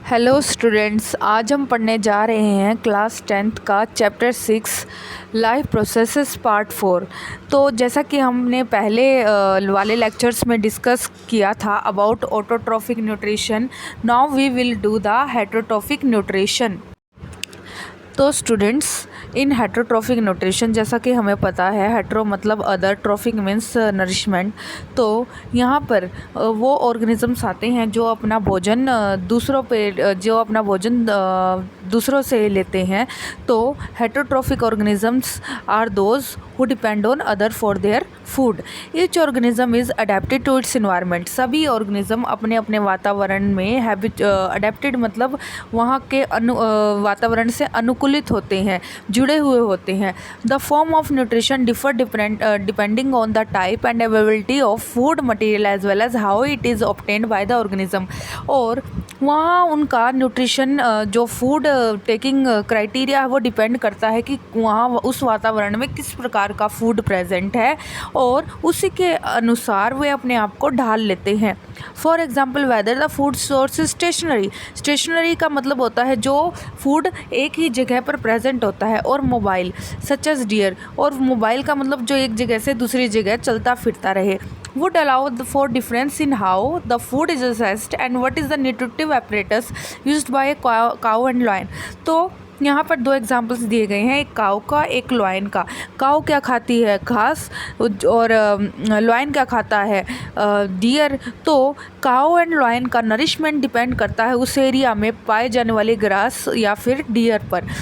Hello students, आज हम पढ़ने जा रहे हैं क्लास 10th का चैप्टर 6 लाइफ प्रोसेसेस पार्ट 4। तो जैसा कि हमने पहले वाले लेक्चर्स में डिस्कस किया था about autotrophic nutrition, now we will do the heterotrophic nutrition. तो स्टूडेंट्स, इन हेटरोट्रॉफिक न्यूट्रिशन जैसा कि हमें पता है, हेटरो मतलब अदर, ट्रॉफिक मीन्स नरिशमेंट। तो यहाँ पर वो ऑर्गेनिजम्स आते हैं जो अपना भोजन दूसरों से लेते हैं। तो heterotrophic organisms are those who depend on other for their food. Each organism is adapted to its environment. सभी ऑर्गेनिज्म अपने अपने वातावरण में अडेप्टेड मतलब वहाँ के वातावरण से अनुकूलित होते हैं, जुड़े हुए होते हैं। The form of nutrition differ depending on the type and availability of food material as well as how it is obtained by the organism. और वहाँ उनका न्यूट्रिशन जो फूड टेकिंग क्राइटेरिया है वो डिपेंड करता है कि वहाँ उस वातावरण में किस प्रकार का फूड प्रेजेंट है और उसी के अनुसार वे अपने आप को ढाल लेते हैं। For example, whether the food source is stationary. Stationary का मतलब होता है जो फूड एक ही जगह पर प्रेजेंट होता है, और मोबाइल सच एज डियर। और मोबाइल का मतलब जो एक जगह से दूसरी जगह चलता फिरता रहे। would allow for difference in how the food is assessed and what is the nutritive apparatus used by a cow and lion। तो यहाँ पर दो एग्जाम्पल्स दिए गए हैं, एक काऊ का, एक लॉयन का। काऊ क्या खाती है? घास, और लॉयन क्या खाता है? डियर। तो काऊ एंड लॉयन का नरिशमेंट डिपेंड करता है उस एरिया में पाए जाने वाले ग्रास या फिर डियर पर।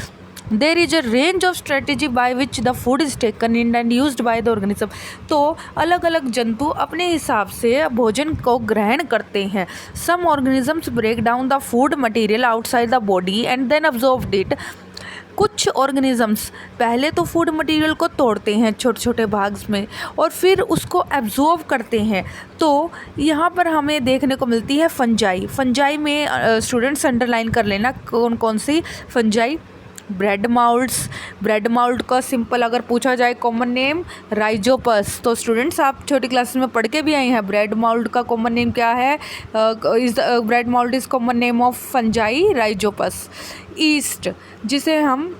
There is a range of strategy by which the food is taken in and used by the organism. तो अलग अलग जंतु अपने हिसाब से भोजन को ग्रहण करते हैं। Some organisms break down the food material outside the body and then absorb it. कुछ ऑर्गेनिजम्स पहले तो फूड मटेरियल को तोड़ते हैं छोटे छोटे भाग्स में और फिर उसको एब्जॉर्ब करते हैं। तो यहाँ पर हमें देखने को मिलती है फंजाई। फंजाई में स्टूडेंट्स अंडरलाइन कर लेना कौन कौन सी फंजाई। ब्रेड माउल्ट्स। ब्रेड माउल्ट का सिंपल अगर पूछा जाए कॉमन नेम राइजोपस। तो स्टूडेंट्स, आप छोटी क्लास में पढ़ के भी आए हैं, ब्रेड माउल्ट का कॉमन नेम क्या है? Bread mould is common name of fungi Rhizopus. East, जिसे हम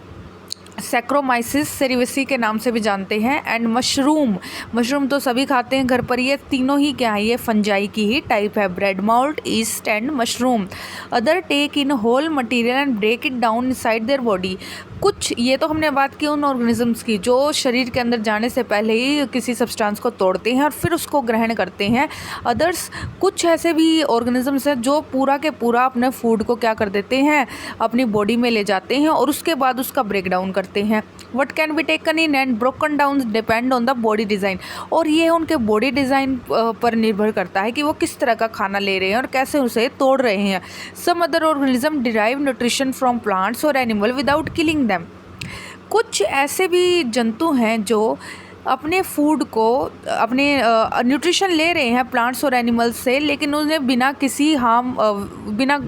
सैक्रोमाइसिस सेरिवेसी के नाम से भी जानते हैं, एंड मशरूम। मशरूम तो सभी खाते हैं घर पर। ये तीनों ही क्या है? ये फंजाई की ही टाइप है, bread mould, yeast and mushroom. Other take in whole material and break it down inside their body. कुछ, ये तो हमने बात की उन ऑर्गेनिजम्स की जो शरीर के अंदर जाने से पहले ही किसी सब्सटेंस को तोड़ते हैं और फिर उसको ग्रहण करते हैं। अदर्स, कुछ ऐसे भी ऑर्गेनिजम्स हैं जो पूरा के पूरा अपने फूड को क्या कर देते हैं? अपनी बॉडी में ले जाते हैं और उसके बाद उसका ब्रेक डाउन करते हैं। What can be taken in and broken down depend on the body design. और ये उनके बॉडी डिज़ाइन पर निर्भर करता है कि वो किस तरह का खाना ले रहे हैं और कैसे उसे तोड़ रहे हैं। Some other organism derive nutrition from plants और एनिमल विदाउट किलिंग देम। कुछ ऐसे भी जंतु हैं जो अपने फूड को, अपने न्यूट्रिशन ले रहे हैं प्लांट्स और एनिमल्स से, लेकिन उन्हें बिना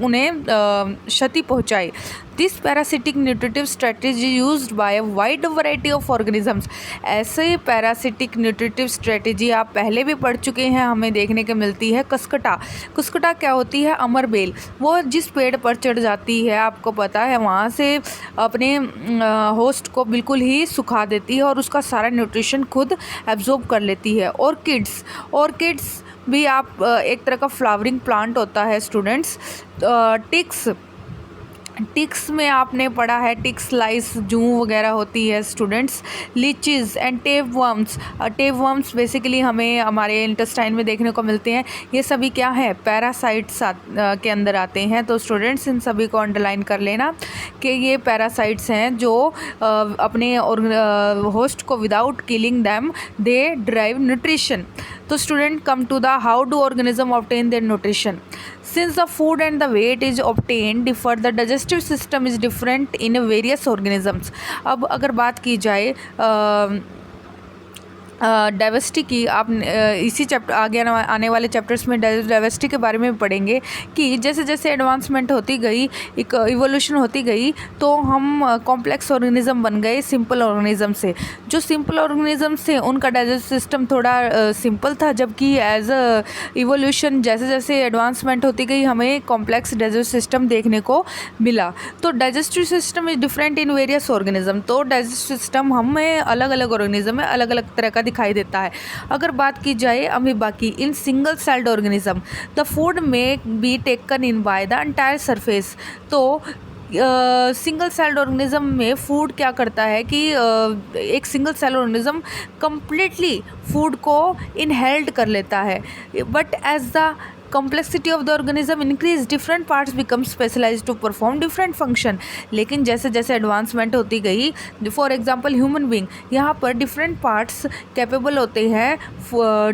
उन्हें क्षति पहुंचाए। This parasitic nutritive strategy used by a wide variety of organisms. ऐसे पैरासिटिक न्यूट्रिटिव स्ट्रेटेजी आप पहले भी पढ़ चुके हैं, हमें देखने को मिलती है। कुस्कटा। कुस्कटा क्या होती है? अमरबेल। वो जिस पेड़ पर चढ़ जाती है, आपको पता है, वहाँ से अपने होस्ट को बिल्कुल ही सुखा देती है और उसका सारा न्यूट्रिशन खुद एब्जॉर्ब कर लेती है। ऑर्किड्स। ऑर्किड्स भी आप एक तरह का फ्लावरिंग प्लांट होता है स्टूडेंट्स। टिक्स। टिक्स में आपने पढ़ा है, टिक्स लाइस जू वगैरह होती है students. लीचीज and tapeworms. Tapeworms basically हमें हमारे इंटेस्टाइन में देखने को मिलते हैं। ये सभी क्या है? पैरासाइट्स के अंदर आते हैं। तो स्टूडेंट्स, इन सभी को अंडरलाइन कर लेना कि ये पैरासाइट्स हैं जो अपने होस्ट को without killing them they drive nutrition. तो student, come to the how do organism obtain their nutrition. Since the food and the way it is obtained differ, the digestive system is different in various organisms। अब अगर बात की जाए diversity की आप इसी chapter आगे आने वाले चैप्टर्स में डाइवर्सिटी के बारे में पढ़ेंगे कि जैसे जैसे एडवांसमेंट होती गई, एक इवोल्यूशन होती गई, तो हम कॉम्प्लेक्स ऑर्गेनिज्म बन गए सिंपल ऑर्गेनिज्म से। जो सिंपल ऑर्गेनिज्म थे उनका डाइजेस्ट सिस्टम थोड़ा सिंपल था, जबकि एज इवोल्यूशन जैसे जैसे एडवांसमेंट होती गई हमें कॉम्प्लेक्स डाइजेस्ट सिस्टम देखने को मिला। तो digestive system is different in various organism. तो डाइजेस्ट सिस्टम हमें अलग अलग ऑर्गेनिज्म में अलग अलग तरह का दिखाई देता है। अगर बात की जाए अमीबा की, in single celled organism the food में be taken in by the entire surface. तो सिंगल सेल्ड ऑर्गेनिज्म में फूड क्या करता है कि एक single cell organism completely food को इनहेल्ड कर लेता है, but as the complexity of the organism increase, different parts become specialized to perform different function। लेकिन जैसे जैसे एडवांसमेंट होती गई, फॉर एग्जांपल ह्यूमन बींग, यहाँ पर डिफरेंट पार्ट्स कैपेबल होते हैं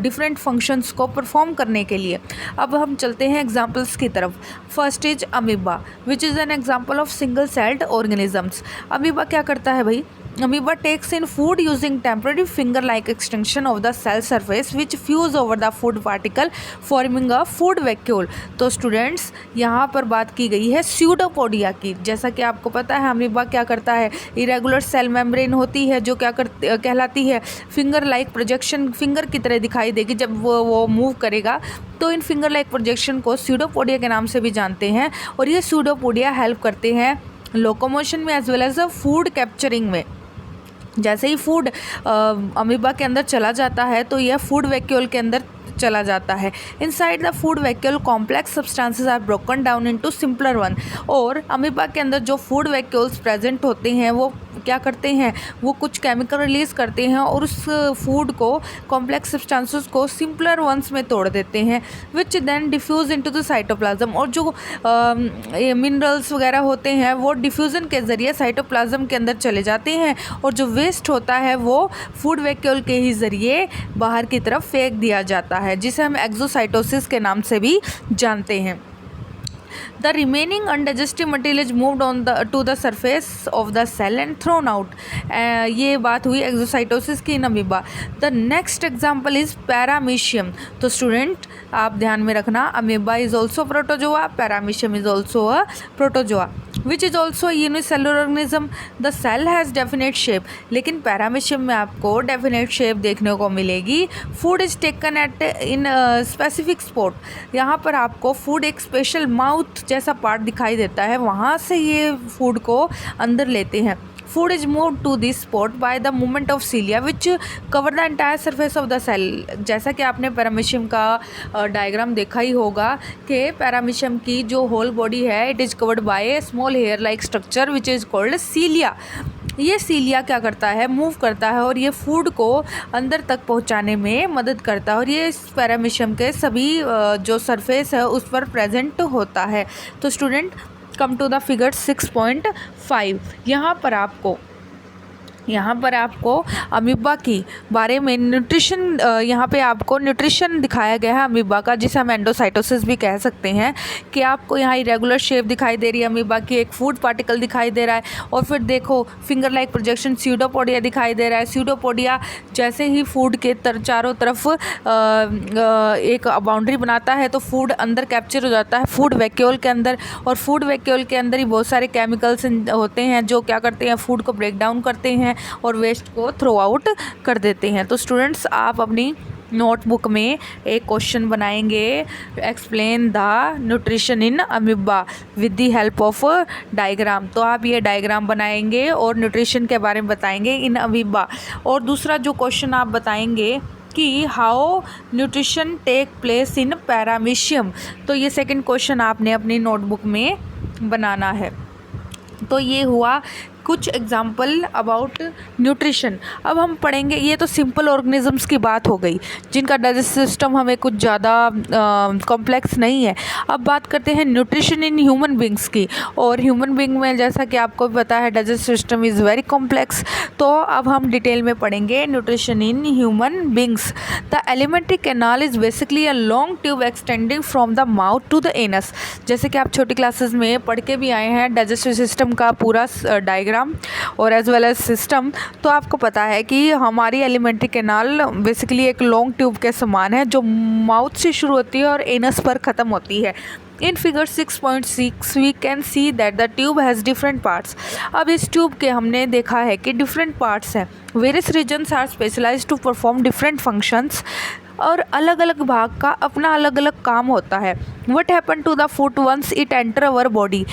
डिफरेंट फंक्शंस को परफॉर्म करने के लिए। अब हम चलते हैं एग्जांपल्स की तरफ। First is amoeba which is an example of single celled organisms. Amoeba क्या करता है भाई? Amoeba takes in food using temporary finger-like extension of the cell surface which fuse over the food particle forming a food vacuole। तो students यहाँ पर बात की गई है स्यूडोपोडिया की। जैसा कि आपको पता है अमीबा क्या करता है, इरेगुलर सेल मेम्ब्रेन होती है जो क्या कहलाती है फिंगर लाइक प्रोजेक्शन, फिंगर की तरह दिखाई देगी जब वो मूव करेगा। तो इन फिंगर लाइक प्रोजेक्शन को स्यूडोपोडिया के नाम से भी जानते हैं, और ये स्यूडोपोडिया हेल्प करते हैं लोकोमोशन में as well as food capturing में। जैसे ही फूड अमीबा के अंदर चला जाता है तो यह फूड वैक्यूल के अंदर चला जाता है। Inside the food vacuole complex substances are broken down into simpler one. और अमीबा के अंदर जो फूड वैक्यूल्स प्रेजेंट होते हैं वो क्या करते हैं, वो कुछ केमिकल रिलीज़ करते हैं और उस फूड को कॉम्प्लेक्स सब्सटेंसेस को सिंपलर वंस में तोड़ देते हैं, which then diffuse into the cytoplasm. और जो मिनरल्स वगैरह होते हैं वो डिफ्यूज़न के ज़रिए साइटोप्लाज्म के अंदर चले जाते हैं, और जो वेस्ट होता है वो फूड वैक्यूल के ही ज़रिए बाहर की तरफ फेंक दिया जाता है, जिसे हम एक्सोसाइटोसिस के नाम से भी जानते हैं। The remaining undigested material is moved to the surface of the cell and thrown out। ये बात हुई एक्सोसाइटोसिस की in amoeba. The next example is paramecium. तो स्टूडेंट आप ध्यान में रखना, amoeba is also protozoa, paramecium is also a protozoa which is also unicellular organism. The cell has definite shape, लेकिन पैरामीशियम में आपको डेफिनेट शेप देखने को मिलेगी। Food is taken at in specific spot. यहाँ पर आपको फूड एक स्पेशल माउथ जैसा पार्ट दिखाई देता है, वहाँ से ये फूड को अंदर लेते हैं। Food is move to this spot by the movement of cilia which cover the entire surface of the cell. जैसा कि आपने पैरामीशियम का डायग्राम देखा ही होगा कि पैरामीशियम की जो होल बॉडी है it is covered by a small hair like structure which is called cilia. ये सीलिया क्या करता है, मूव करता है और ये फूड को अंदर तक पहुंचाने में मदद करता है, और ये इस पैरामीशियम के सभी जो सरफेस है उस पर प्रेजेंट होता है। तो student come to the figure 6.5। यहाँ पर आपको अमीबा की बारे में न्यूट्रिशन, यहाँ पे आपको न्यूट्रिशन दिखाया गया है अमीबा का, जिसे हम एंडोसाइटोसिस भी कह सकते हैं, कि आपको यहाँ इरेगुलर शेप दिखाई दे रही है अमीबा की, एक फूड पार्टिकल दिखाई दे रहा है, और फिर देखो फिंगर लाइक प्रोजेक्शन स्यूडोपोडिया दिखाई दे रहा है। स्यूडोपोडिया जैसे ही फूड के चारों तरफ एक बाउंड्री बनाता है तो फूड अंदर कैप्चर हो जाता है फूड वैक्यूल के अंदर, और फूड वैक्यूल के अंदर ही बहुत सारे केमिकल्स होते हैं जो क्या करते हैं, फूड को ब्रेक डाउन करते हैं और वेस्ट को थ्रो आउट कर देते हैं। तो स्टूडेंट्स आप अपनी नोटबुक में एक क्वेश्चन बनाएंगे, explain the nutrition in amoeba with the help of diagram. तो आप ये डायग्राम बनाएंगे और न्यूट्रिशन के बारे में बताएंगे इन अमीबा। और दूसरा जो क्वेश्चन आप बताएंगे कि how nutrition take place in paramecium. तो ये सेकंड क्वेश्चन आपने अपनी नोटबुक में बनाना है। तो ये हुआ कुछ एग्जाम्पल अबाउट न्यूट्रिशन। अब हम पढ़ेंगे, ये तो सिंपल ऑर्गेनिजम्स की बात हो गई जिनका डाइजेस्ट सिस्टम हमें कुछ ज़्यादा कॉम्प्लेक्स नहीं है। अब बात करते हैं न्यूट्रिशन इन ह्यूमन बींग्स की। और ह्यूमन बींग में जैसा कि आपको भी पता है digest system is very complex. तो अब हम डिटेल में पढ़ेंगे nutrition in human beings. The alimentary canal is basically a long tube extending from the mouth to the anus. जैसे कि आप छोटी क्लासेस में पढ़ के भी आए हैं, डाइजेस्टिव सिस्टम का पूरा डायग्राम डायग्राम और एज वेल एज सिस्टम, तो आपको पता है कि हमारी एलिमेंट्री कैनाल बेसिकली एक लॉन्ग ट्यूब के समान है जो माउथ से शुरू होती है और एनस पर ख़त्म होती है। In figure 6.6 we can see that the tube has different parts. अब इस ट्यूब के हमने देखा है कि डिफरेंट पार्ट्स हैं। Various regions are specialised to perform different functions, और अलग अलग भाग का अपना अलग अलग काम होता है। What happen to the food once it enter our body,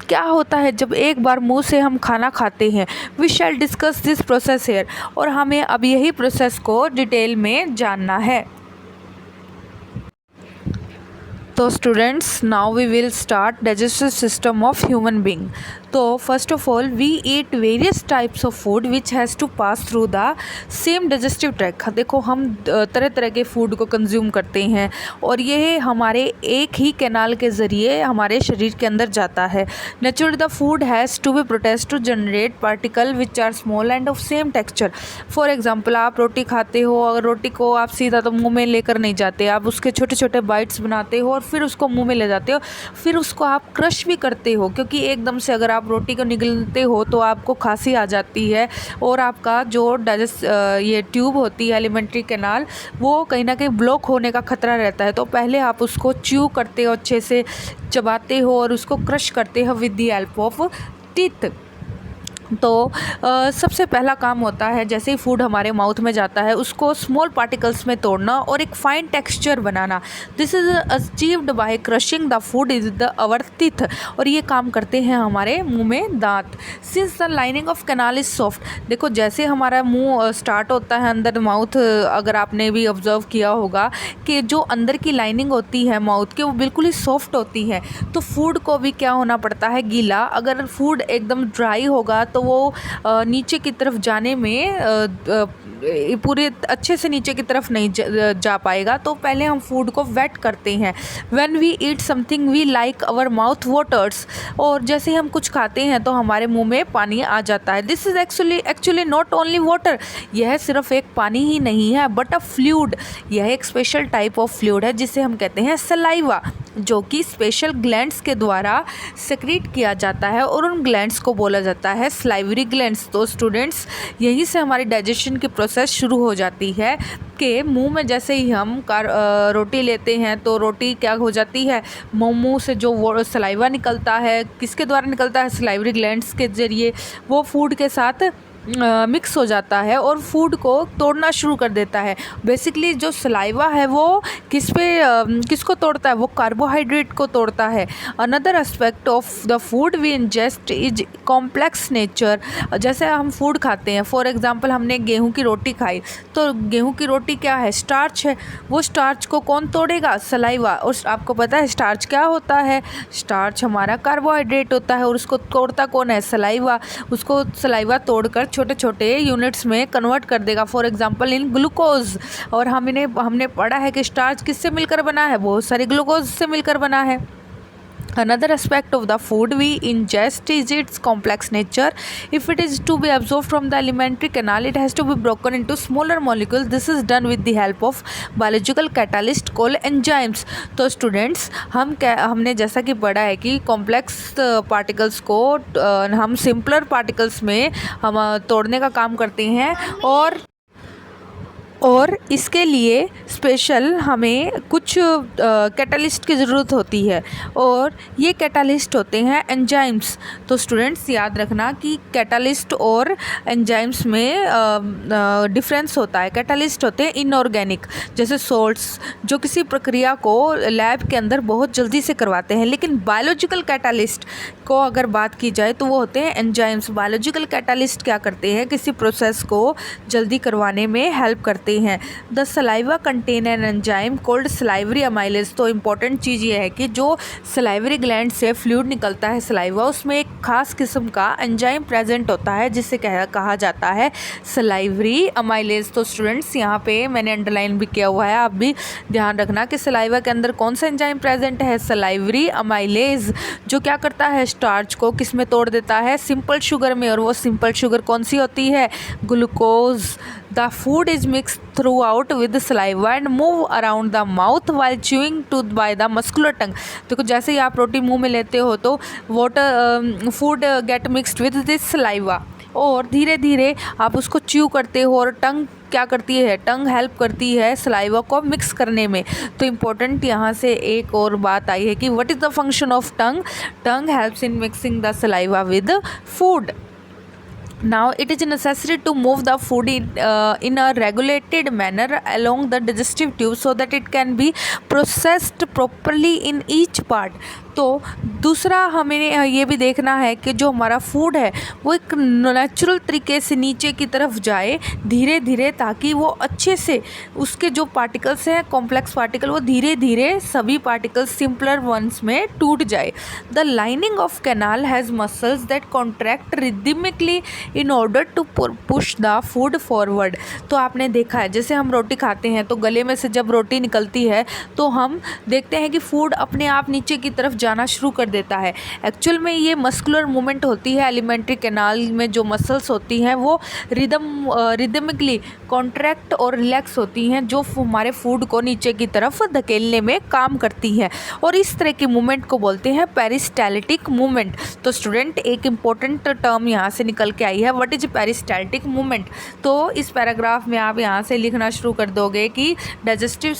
क्या होता है जब एक बार मुंह से हम खाना खाते हैं। We shall discuss this process here, और हमें अब यही प्रोसेस को डिटेल में जानना है। तो students, now we will start digestive system of human being. तो first of all we eat various types of food which has to pass through the same digestive tract. देखो, हम तरह तरह के फूड को कंज्यूम करते हैं और ये हमारे एक ही कैनाल के ज़रिए हमारे शरीर के अंदर जाता है। Naturally the food has to be processed to generate particle which are small and of same texture. For example, आप रोटी खाते हो और रोटी को आप सीधा तो मुँह में लेकर नहीं जाते, आप उसके छोटे छोटे बाइट्स बनाते हो और फिर उसको मुँह में ले जाते हो, फिर उसको आप क्रश भी करते हो, क्योंकि एकदम से अगर आप रोटी को निगलते हो तो आपको खांसी आ जाती है और आपका जो ये ट्यूब होती है एलिमेंट्री कैनाल, वो कहीं ना कहीं ब्लॉक होने का खतरा रहता है। तो पहले आप उसको च्यू करते हो, अच्छे से चबाते हो और उसको क्रश करते हो with the help of teeth. तो सबसे पहला काम होता है, जैसे ही फूड हमारे माउथ में जाता है उसको स्मॉल पार्टिकल्स में तोड़ना और एक fine texture banana. This is achieved by crushing the food is the our teeth, और ये काम करते हैं हमारे मुंह में दांत। Since the lining of canal is soft, देखो जैसे हमारा मुंह स्टार्ट होता है अंदर माउथ, अगर आपने भी ऑब्जर्व किया होगा कि जो अंदर की लाइनिंग होती है माउथ की वो बिल्कुल ही सॉफ्ट होती है। तो फूड को भी क्या होना पड़ता है, गीला। अगर फूड एकदम ड्राई होगा तो वो नीचे की तरफ जाने में पूरे अच्छे से नीचे की तरफ नहीं जा पाएगा। तो पहले हम फूड को वेट करते हैं। When we eat something we like our mouth waters, और जैसे हम कुछ खाते हैं तो हमारे मुंह में पानी आ जाता है। This is actually not only water, यह सिर्फ एक पानी ही नहीं है बट अ फ्लूइड। यह एक स्पेशल टाइप ऑफ फ्लूइड है जिसे हम कहते हैं सलाइवा, जो कि स्पेशल ग्लैंड्स के द्वारा सेक्रेट किया जाता है और उन ग्लैंड्स को बोला जाता है सलाइवरी ग्लैंड्स। तो स्टूडेंट्स, यहीं से हमारी डाइजेशन की प्रोसेस शुरू हो जाती है कि मुंह में जैसे ही हम रोटी लेते हैं तो रोटी क्या हो जाती है, मुंह से जो वो सलाइवा निकलता है, किसके द्वारा निकलता है, सलाइवरी ग्लैंड्स के ज़रिए, वो फूड के साथ मिक्स हो जाता है और फूड को तोड़ना शुरू कर देता है। बेसिकली जो सलाइवा है वो किसको तोड़ता है, वो कार्बोहाइड्रेट को तोड़ता है। Another aspect of the food we ingest is complex nature. जैसे हम फूड खाते हैं, फॉर एग्जांपल हमने गेहूं की रोटी खाई, तो गेहूं की रोटी क्या है, स्टार्च है। वो स्टार्च को कौन तोड़ेगा, सलाइवा। और आपको पता है स्टार्च क्या होता है, स्टार्च हमारा कार्बोहाइड्रेट होता है और उसको तोड़ता कौन है, सलाइवा। उसको सलाइवा तोड़कर छोटे छोटे यूनिट्स में कन्वर्ट कर देगा, फॉर एग्जांपल इन ग्लूकोज। और हमने पढ़ा है कि स्टार्च किससे मिलकर बना है, बहुत सारे ग्लूकोज से मिलकर बना है। Another aspect of the food we ingest is its complex nature. If it is to be absorbed from the alimentary canal, it has to be broken into smaller molecules. This is done with the help of biological catalyst called enzymes. तो students, हमने जैसा कि पढ़ा है कि complex particles को हम simpler particles में हम तोड़ने का काम करते हैं, और इसके लिए स्पेशल हमें कुछ कैटालिस्ट की ज़रूरत होती है, और ये कैटालिस्ट होते हैं एंजाइम्स। तो स्टूडेंट्स याद रखना कि कैटालिस्ट और एंजाइम्स में डिफरेंस होता है। कैटालिस्ट होते हैं इनऑर्गेनिक, जैसे सोल्ट्स, जो किसी प्रक्रिया को लैब के अंदर बहुत जल्दी से करवाते हैं। लेकिन बायोलॉजिकल कैटालिस्ट को अगर बात की जाए तो वो होते हैं एंजाइम्स। बायोलॉजिकल कैटालिस्ट क्या करते हैं, किसी प्रोसेस को जल्दी करवाने में हेल्प करते हैं। The saliva contain an enzyme cold salivary amylase. तो इम्पॉर्टेंट चीज़ ये है कि जो सलाइवरी ग्लैंड से फ्लूइड निकलता है सलाइवा, उसमें एक खास किस्म का एंजाइम प्रेजेंट होता है जिसे कहा जाता है सलाइवरी अमाइलेज। तो स्टूडेंट्स, यहाँ पे मैंने अंडरलाइन भी किया हुआ है, आप भी ध्यान रखना कि सलाइवा के अंदर कौन सा एंजाइम प्रेजेंट है, सलाइवरी अमाइलेज, जो क्या करता है, स्टार्च को किस में तोड़ देता है, सिंपल शुगर में। और वो सिंपल शुगर कौन सी होती है, glucose, The food is mixed throughout with saliva and move around the mouth while chewing to by the muscular tongue. तो जैसे ही आप रोटी मुंह में लेते हो तो water food get mixed with this saliva, और धीरे धीरे आप उसको च्यू करते हो, और टंग क्या करती है, टंग हेल्प करती है सलाइवा को मिक्स करने में। तो इम्पोर्टेंट यहाँ से एक और बात आई है कि what is the function of tongue. Tongue helps in mixing the saliva with food. Now it is necessary to move the food in a regulated manner along the digestive tube so that it can be processed properly in each part. तो दूसरा हमें ये भी देखना है कि जो हमारा फूड है वो एक नेचुरल तरीके से नीचे की तरफ जाए धीरे धीरे, ताकि वो अच्छे से उसके जो पार्टिकल्स हैं कॉम्प्लेक्स पार्टिकल, वो धीरे धीरे सभी पार्टिकल्स सिंपलर वंस में टूट जाए. The lining of canal has muscles that contract rhythmically in order to push the food forward. तो आपने देखा है जैसे हम रोटी खाते हैं तो गले में से जब रोटी निकलती है तो हम देखते हैं कि फूड अपने आप नीचे की तरफ जाना शुरू कर देता है. एक्चुअल में ये मस्कुलर मूवमेंट होती है. एलिमेंट्री कैनाल में जो मसल्स होती हैं वो रिदमिकली कॉन्ट्रैक्ट और रिलैक्स होती हैं, जो हमारे फूड को नीचे की तरफ धकेलने में काम करती हैं, और इस तरह की मूवमेंट को बोलते हैं पेरिस्टाल्टिक मूवमेंट. तो स्टूडेंट एक इम्पोर्टेंट टर्म यहाँ से निकल के आई है, व्हाट इज पेरिस्टाल्टिक मूवमेंट. तो इस पैराग्राफ में आप यहाँ से लिखना शुरू कर दोगे कि digestive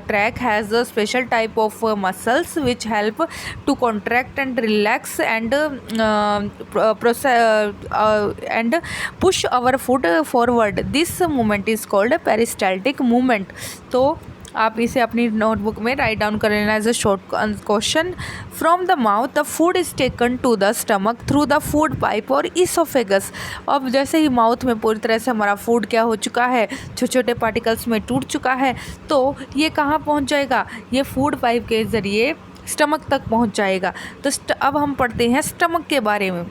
track has a special type of muscles which help to contract and relax and and push our food forward. This movement is called peristaltic movement. तो आप इसे अपनी नोटबुक में राइट डाउन कर लेना as a short question. From the mouth the food is taken to the stomach through the food pipe और oesophagus. अब जैसे ही माउथ में पूरी तरह से हमारा फूड क्या हो चुका है, छोटे छोटे पार्टिकल्स में टूट चुका है, तो ये कहाँ पहुँच जाएगा, ये फूड पाइप के ज़रिए स्टमक तक पहुंच जाएगा. तो अब हम पढ़ते हैं स्टमक के बारे में.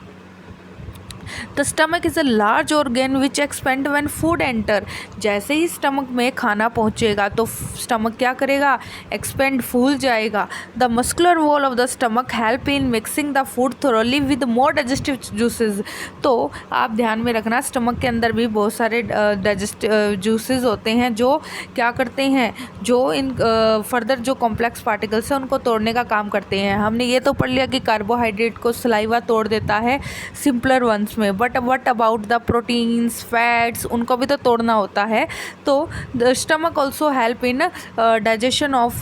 The stomach is a large organ which expand when food enter. जैसे ही स्टमक में खाना पहुंचेगा तो स्टमक क्या करेगा, एक्सपेंड, फूल जाएगा. The muscular wall of the stomach help in mixing the food thoroughly with more digestive juices. तो आप ध्यान में रखना स्टमक के अंदर भी बहुत सारे डाइजेस्टिव जूसेस होते हैं जो क्या करते हैं, जो इन फर्दर जो कॉम्प्लेक्स पार्टिकल्स हैं उनको तोड़ने का काम करते हैं. हमने ये तो पढ़ लिया कि कार्बोहाइड्रेट को सलाइवा तोड़ देता है सिंपलर वंस में, but what about the proteins, fats, उनको भी तो तोड़ना होता है. तो the stomach also help in digestion of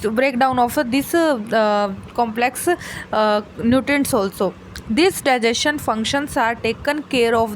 breakdown of this complex nutrients also. These digestion functions are taken care of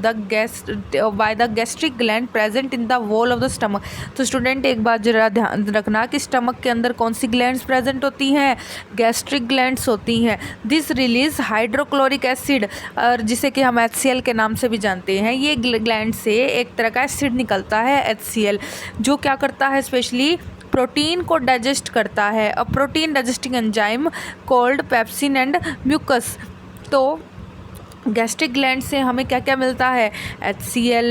by the gastric gland present in the wall of the stomach. तो student एक बात जरा ध्यान रखना कि stomach के अंदर कौन सी ग्लैंड्स प्रेजेंट होती हैं, गैस्ट्रिक ग्लैंड्स होती हैं. दिस रिलीज हाइड्रोक्लोरिक एसिड, और जिसे कि हम HCl के नाम से भी जानते हैं. ये ग्लैंड से एक तरह का एसिड निकलता है HCl, जो क्या करता है स्पेशली प्रोटीन को डाइजेस्ट करता है. A protein digesting enzyme called pepsin and mucus. तो गैस्ट्रिक ग्लैंड से हमें क्या क्या मिलता है, HCl,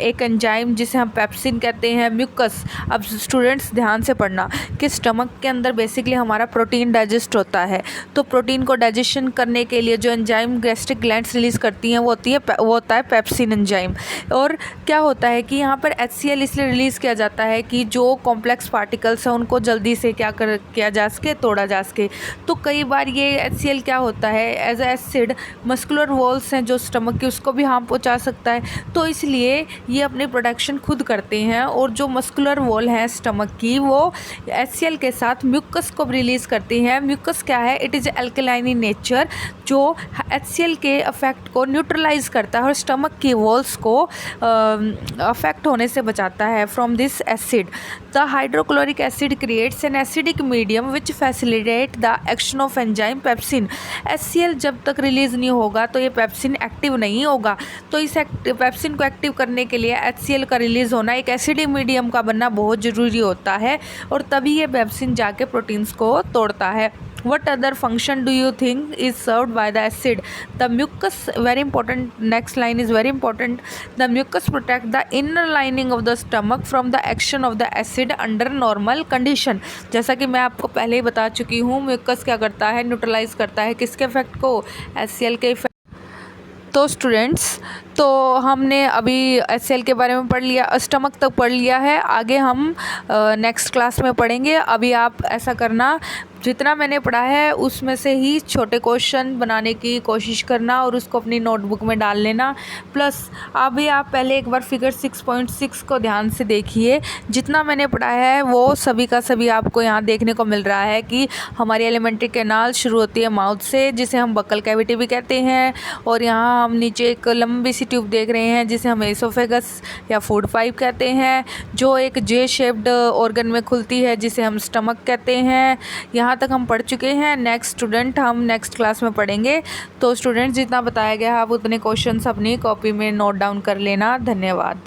एक एंजाइम जिसे हम पेप्सिन कहते हैं, म्यूकस. अब स्टूडेंट्स ध्यान से पढ़ना कि स्टमक के अंदर बेसिकली हमारा प्रोटीन डाइजेस्ट होता है. तो प्रोटीन को डाइजेशन करने के लिए जो एंजाइम गैस्ट्रिक ग्लैंड्स रिलीज़ करती हैं वो होता है पेप्सिन एंजाइम. और क्या होता है कि यहाँ पर HCl इसलिए रिलीज़ किया जाता है कि जो कॉम्प्लेक्स पार्टिकल्स हैं उनको जल्दी से किया जा सके, तोड़ा जा सके. तो कई बार ये HCl क्या होता है, as a acid muscular walls हैं जो स्टमक की, उसको भी हार्म पहुंचा सकता है. तो इसलिए ये अपने प्रोटेक्शन खुद करते हैं, और जो मस्कुलर वॉल है स्टमक की वो HCl के साथ म्यूकस को रिलीज़ करती हैं. म्यूकस क्या है, it is alkaline in nature, जो HCl के अफेक्ट को न्यूट्रलाइज करता है और स्टमक की वॉल्स को अफेक्ट होने से बचाता है from this acid. The hydrochloric acid creates an acidic medium which facilitate the action of enzyme pepsin. HCl जब तक रिलीज़ नहीं होगा तो ये पेप्सिन एक्टिव नहीं होगा. तो इस पेप्सिन को एक्टिव करने के लिए HCl का रिलीज़ होना, एक एसिडिक मीडियम का बनना बहुत ज़रूरी होता है, और तभी ये पेप्सिन जाके प्रोटीन्स को तोड़ता है. What other function do you think is served by the acid? The mucus, very important, next line is very important. The mucus protect the inner lining of the stomach from the action of the acid under normal condition. जैसा कि मैं आपको पहले ही बता चुकी हूँ, mucus क्या करता है, न्यूट्रलाइज करता है किसके इफेक्ट को, HCl के इफेक्ट. तो स्टूडेंट्स, तो हमने अभी एचसीएल के बारे में पढ़ लिया, स्टमक तक पढ़ लिया है। आगे हम नेक्स्ट क्लास में पढ़ेंगे। अभी आप ऐसा करना, जितना मैंने पढ़ा है उसमें से ही छोटे क्वेश्चन बनाने की कोशिश करना और उसको अपनी नोटबुक में डाल लेना। प्लस अभी आप पहले एक बार फिगर 6.6 को ध्यान से देखिए। जितना मैंने पढ़ा है वो सभी का सभी आपको यहाँ देखने को मिल रहा है कि हमारी एलिमेंट्री कैनाल शुरू होती है माउथ से, जिसे हम बक्कल कैविटी भी कहते हैं। और यहाँ हम नीचे एक लंबी सी ट्यूब देख रहे हैं जिसे हम एसोफेगस या फूड पाइप कहते हैं, जो एक जे शेप्ड ऑर्गन में खुलती है जिसे हम स्टमक कहते हैं। यहाँ तक हम पढ़ चुके हैं। नेक्स्ट स्टूडेंट, हम नेक्स्ट क्लास में पढ़ेंगे। तो स्टूडेंट, जितना बताया गया आप उतने क्वेश्चंस अपनी कॉपी में नोट डाउन कर लेना। धन्यवाद।